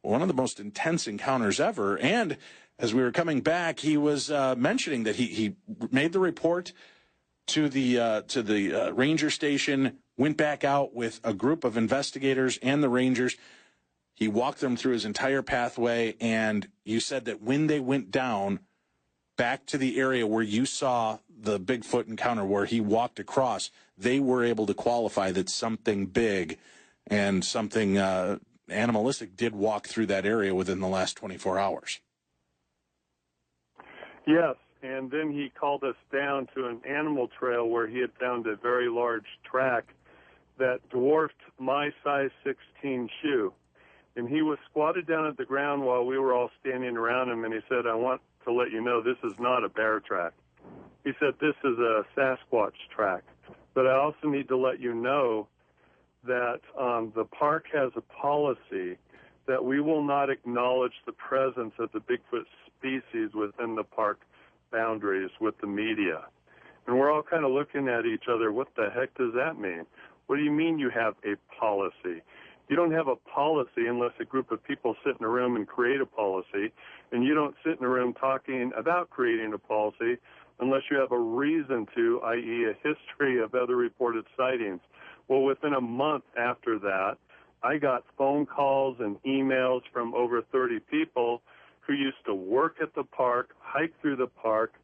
one of the most intense encounters ever. And as we were coming back, he was mentioning that he made the report to the ranger station, went back out with a group of investigators and the rangers. He walked them through his entire pathway, and you said that when they went down back to the area where you saw the Bigfoot encounter, where he walked across, they were able to qualify that something big and something animalistic did walk through that area within the last 24 hours. Yes, and then he called us down to an animal trail where he had found a very large track that dwarfed my size 16 shoe. And he was squatted down at the ground while we were all standing around him, and he said, "I want to let you know this is not a bear track." He said, "This is a Sasquatch track. But I also need to let you know that the park has a policy that we will not acknowledge the presence of the Bigfoot species within the park boundaries with the media." And we're all kind of looking at each other. What the heck does that mean? What do you mean you have a policy? You don't have a policy unless a group of people sit in a room and create a policy, and you don't sit in a room talking about creating a policy unless you have a reason to, i.e. a history of other reported sightings. Well, within a month after that, I got phone calls and emails from over 30 people who used to work at the park, hike through the park,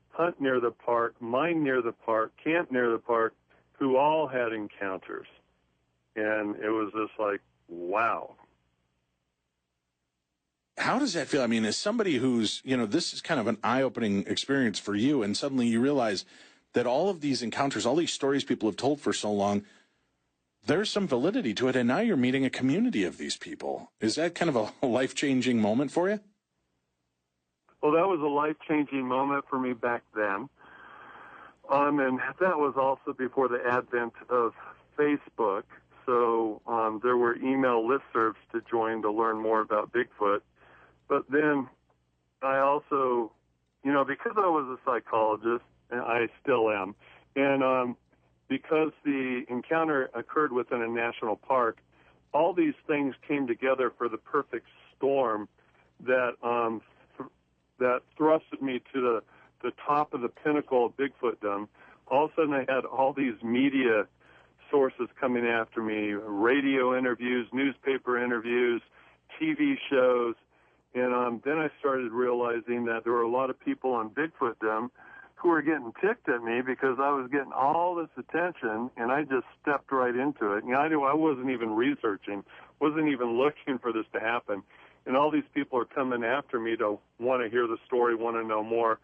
hunt near the park, mine near the park, camp near the park, who all had encounters. And it was just like, wow. How does that feel? I mean, as somebody who's, this is kind of an eye-opening experience for you, and suddenly you realize that all of these encounters, all these stories people have told for so long, there's some validity to it, and now you're meeting a community of these people. Is that kind of a life-changing moment for you? Well, that was a life-changing moment for me back then. And that was also before the advent of Facebook. So there were email listservs to join to learn more about Bigfoot. But then I also, because I was a psychologist, and I still am, and because the encounter occurred within a national park, all these things came together for the perfect storm that that thrusted me to the top of the pinnacle of Bigfootdom. All of a sudden I had all these media sources coming after me, radio interviews, newspaper interviews, TV shows, and then I started realizing that there were a lot of people on Bigfootdom who were getting ticked at me because I was getting all this attention, and I just stepped right into it. I knew I wasn't even researching, wasn't even looking for this to happen, and all these people are coming after me to want to hear the story, want to know more.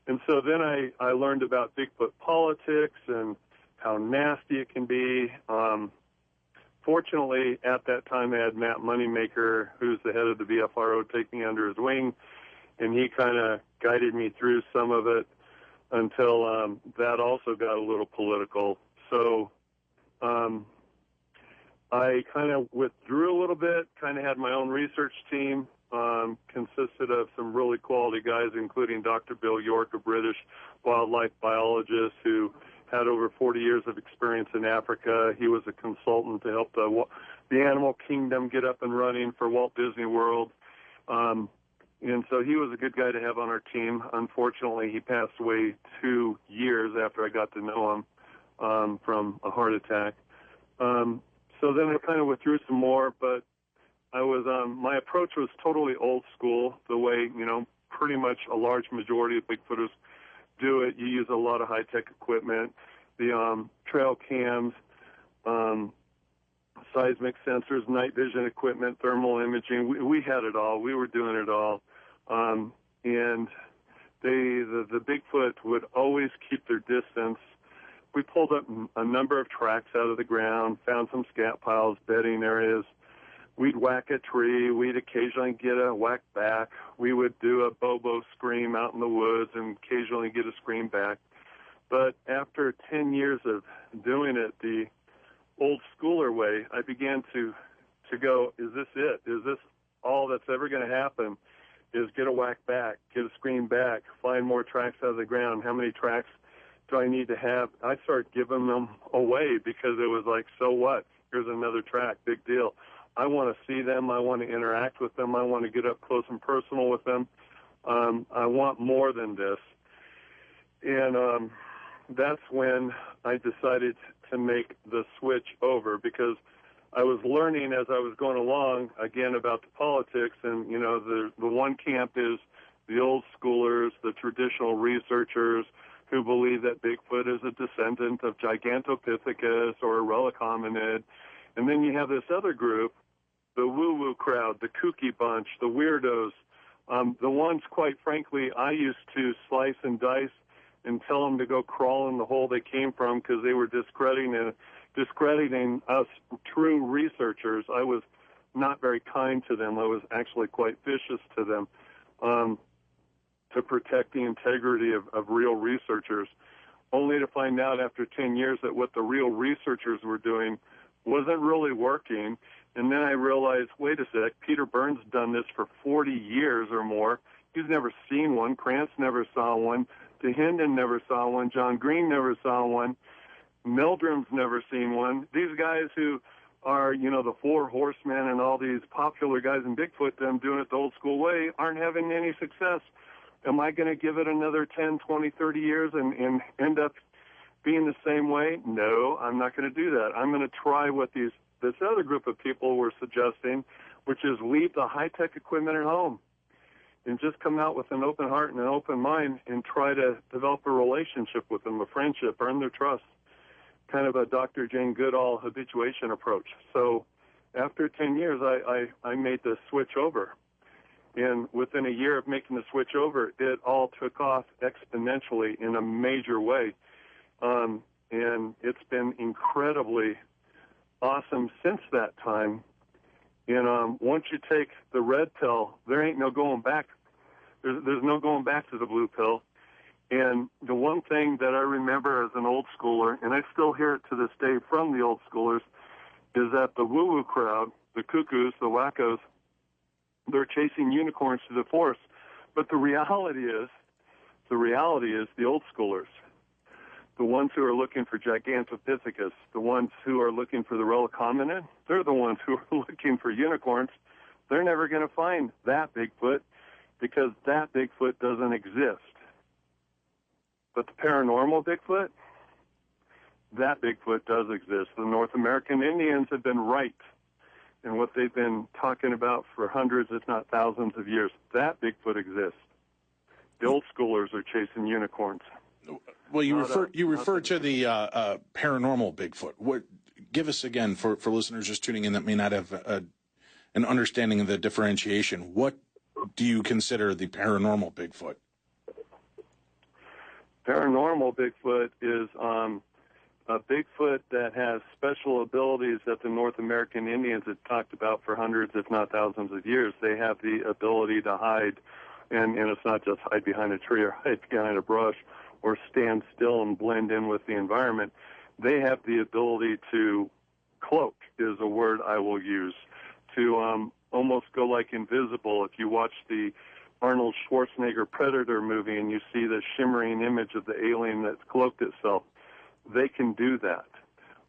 And so then I learned about Bigfoot politics and how nasty it can be. Fortunately, at that time, I had Matt Moneymaker, who's the head of the BFRO, taking me under his wing, and he kind of guided me through some of it until that also got a little political. So I kind of withdrew a little bit, kind of had my own research team, consisted of some really quality guys, including Dr. Bill York, a British wildlife biologist who had over 40 years of experience in Africa. He was a consultant to help the animal kingdom get up and running for Walt Disney World. And so he was a good guy to have on our team. Unfortunately, he passed away 2 years after I got to know him from a heart attack. So then I kind of withdrew some more, but I was my approach was totally old school, the way, pretty much a large majority of Bigfooters do it. You use a lot of high-tech equipment, the trail cams, seismic sensors, night vision equipment, thermal imaging. We had it all. We were doing it all. And the Bigfoot would always keep their distance. We pulled up a number of tracks out of the ground, found some scat piles, bedding areas. We'd whack a tree. We'd occasionally get a whack back. We would do a bobo scream out in the woods and occasionally get a scream back. But after 10 years of doing it the old schooler way, I began to go, is this it? Is this all that's ever going to happen? Is get a whack back, get a scream back, find more tracks out of the ground. How many tracks do I need to have? I started giving them away because it was like, so what? Here's another track, big deal. I want to see them. I want to interact with them. I want to get up close and personal with them. I want more than this. And that's when I decided to make the switch over, because I was learning as I was going along, again, about the politics. And, you know, the one camp is the old schoolers, the traditional researchers who believe that Bigfoot is a descendant of Gigantopithecus or a relic hominid. And then you have this other group, the woo-woo crowd, the kooky bunch, the weirdos, the ones, quite frankly, I used to slice and dice and tell them to go crawl in the hole they came from because they were discrediting us true researchers. I was not very kind to them. I was actually quite vicious to them to protect the integrity of real researchers, only to find out after 10 years that what the real researchers were doing wasn't really working. And then I realized, wait a sec, Peter Burns done this for 40 years or more. He's never seen one. Krantz never saw one. DeHinden never saw one. John Green never saw one. Meldrum's never seen one. These guys who are, you know, the Four Horsemen and all these popular guys in Bigfoot, them doing it the old school way, aren't having any success. Am I going to give it another 10, 20, 30 years and end up being the same way? No, I'm not going to do that. I'm going to try what this other group of people were suggesting, which is leave the high-tech equipment at home and just come out with an open heart and an open mind and try to develop a relationship with them, a friendship, earn their trust, kind of a Dr. Jane Goodall habituation approach. So after 10 years, I made the switch over. And within a year of making the switch over, it all took off exponentially in a major way. And it's been incredibly awesome since that time. And once you take the red pill, there ain't no going back. There's no going back to the blue pill. And the one thing that I remember as an old schooler, and I still hear it to this day from the old schoolers, is that the woo-woo crowd, the cuckoos, the wackos, they're chasing unicorns to the forest. But the reality is the old schoolers, the ones who are looking for Gigantopithecus, the ones who are looking for the relic hominid, they're the ones who are looking for unicorns. They're never going to find that Bigfoot because that Bigfoot doesn't exist. But the paranormal Bigfoot, that Bigfoot does exist. The North American Indians have been right in what they've been talking about for hundreds, if not thousands of years. That Bigfoot exists. The old schoolers are chasing unicorns. Well, you refer to the paranormal Bigfoot. Give us again for listeners just tuning in that may not have an understanding of the differentiation. What do you consider the paranormal Bigfoot? Paranormal Bigfoot is a Bigfoot that has special abilities that the North American Indians had talked about for hundreds, if not thousands of years. They have the ability to hide, and it's not just hide behind a tree or hide behind a brush or stand still and blend in with the environment. They have the ability to cloak, is a word I will use, to almost go like invisible. If you watch the Arnold Schwarzenegger Predator movie and you see the shimmering image of the alien that's cloaked itself, they can do that.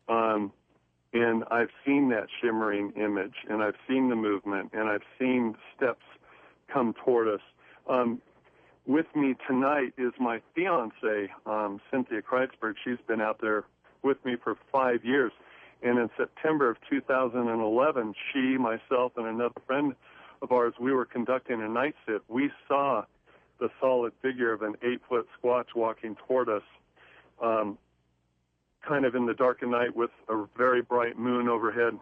And I've seen that shimmering image, and I've seen the movement, and I've seen steps come toward us. With me tonight is my fiancée, Cynthia Kreitzberg. She's been out there with me for 5 years. And in September of 2011, she, myself, and another friend of ours, we were conducting a night sit. We saw the solid figure of an 8-foot Squatch walking toward us, kind of in the dark of night with a very bright moon overhead.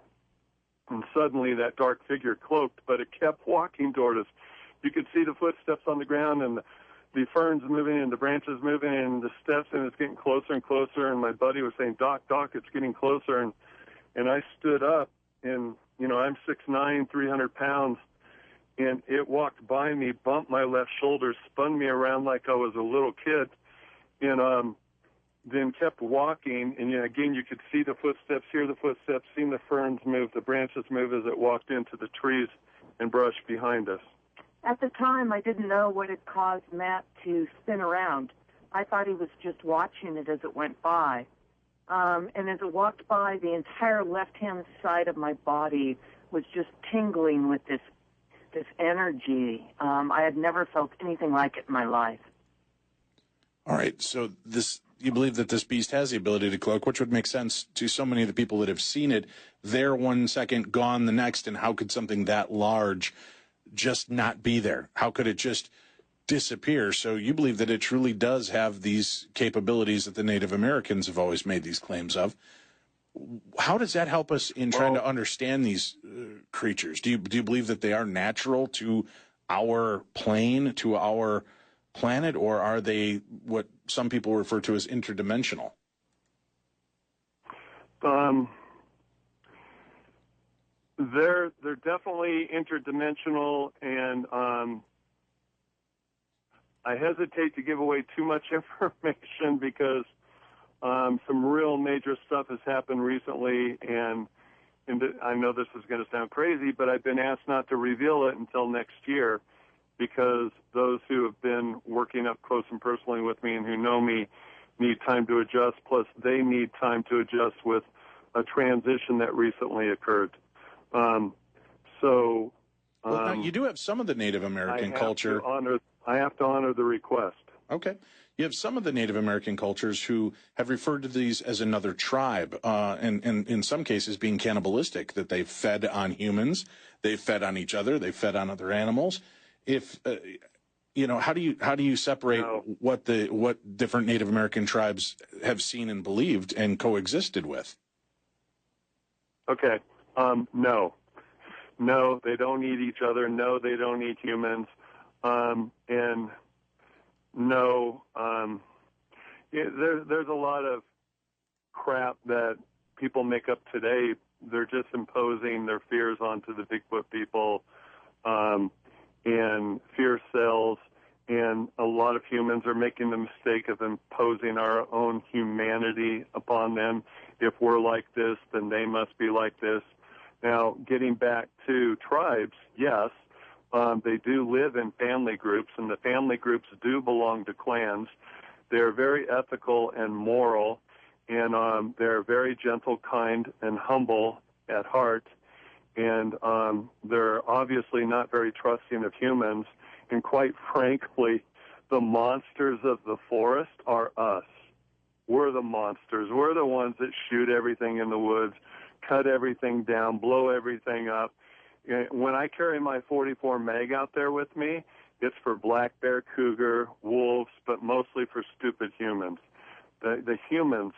And suddenly that dark figure cloaked, but it kept walking toward us. You could see the footsteps on the ground and the ferns moving and the branches moving and the steps, and it's getting closer and closer. And my buddy was saying, Doc, it's getting closer. And I stood up, and, you know, I'm 6'9", 300 pounds, and it walked by me, bumped my left shoulder, spun me around like I was a little kid, and then kept walking. And, you know, again, you could see the footsteps, hear the footsteps, see the ferns move, the branches move as it walked into the trees and brush behind us. At the time, I didn't know what had caused Matt to spin around. I thought he was just watching it as it went by. And as it walked by, the entire left-hand side of my body was just tingling with this energy. I had never felt anything like it in my life. All right, so you believe that this beast has the ability to cloak, which would make sense to so many of the people that have seen it. There 1 second, gone the next, and how could something that large just not be there? How could it just disappear? So you believe that it truly does have these capabilities that the Native Americans have always made these claims of. How does that help us in trying to understand these creatures? Do you believe that they are natural to our plane, to our planet, or are they what some people refer to as interdimensional? They're definitely interdimensional, and I hesitate to give away too much information because some real major stuff has happened recently, and I know this is going to sound crazy, but I've been asked not to reveal it until next year because those who have been working up close and personally with me and who know me need time to adjust, plus they need time to adjust with a transition that recently occurred. Now you do have some of the Native American culture. I have to honor the request. Okay. You have some of the Native American cultures who have referred to these as another tribe, and in some cases being cannibalistic, that they've fed on humans, they've fed on each other, they've fed on other animals. If how do you separate what different Native American tribes have seen and believed and coexisted with? Okay. No, they don't eat each other. No, they don't eat humans. And no, there's a lot of crap that people make up today. They're just imposing their fears onto the Bigfoot people, and fear sells. And a lot of humans are making the mistake of imposing our own humanity upon them. If we're like this, then they must be like this. Now, getting back to tribes, yes, they do live in family groups, and the family groups do belong to clans. They're very ethical and moral, and they're very gentle, kind, and humble at heart. And they're obviously not very trusting of humans. And quite frankly, the monsters of the forest are us. We're the monsters. We're the ones that shoot everything in the woods, cut everything down, blow everything up. When I carry my 44 mag out there with me, it's for black bear, cougar, wolves, but mostly for stupid humans. The humans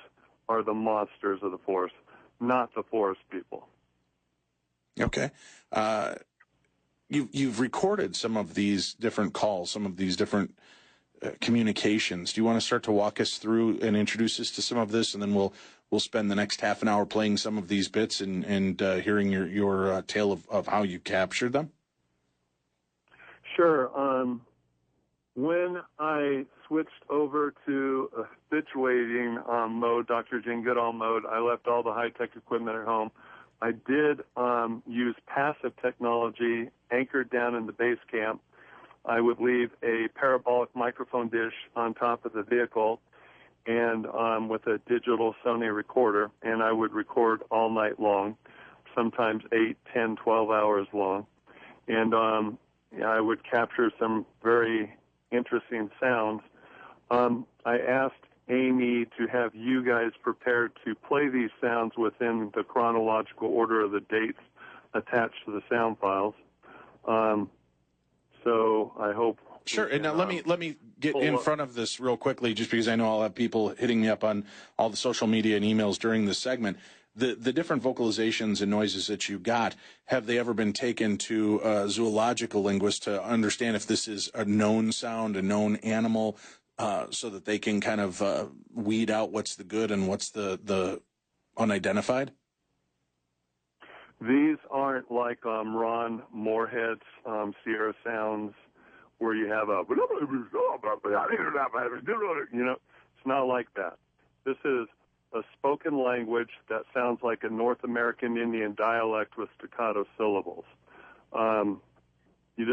are the monsters of the forest, not the forest people. Okay. You've recorded some of these different calls, some of these different communications. Do you want to start to walk us through and introduce us to some of this, and then we'll spend the next half an hour playing some of these bits and hearing your tale of how you captured them? Sure. When I switched over to habituating mode, Dr. Jane Goodall mode, I left all the high-tech equipment at home. I did use passive technology anchored down in the base camp. I would leave a parabolic microphone dish on top of the vehicle and with a digital Sony recorder, and I would record all night long, sometimes 8, 10, 12 hours long. And I would capture some very interesting sounds. I asked Amy to have you guys prepared to play these sounds within the chronological order of the dates attached to the sound files. So I hope. Sure. And now let me get in front of this real quickly, just because I know I'll have people hitting me up on all the social media and emails during this segment. The different vocalizations and noises that you got, have they ever been taken to a zoological linguist to understand if this is a known sound, a known animal, so that they can kind of weed out what's the good and what's the unidentified? These aren't like Ron Moorhead's Sierra Sounds, where you have a, it's not like that. This is a spoken language that sounds like a North American Indian dialect with staccato syllables. You just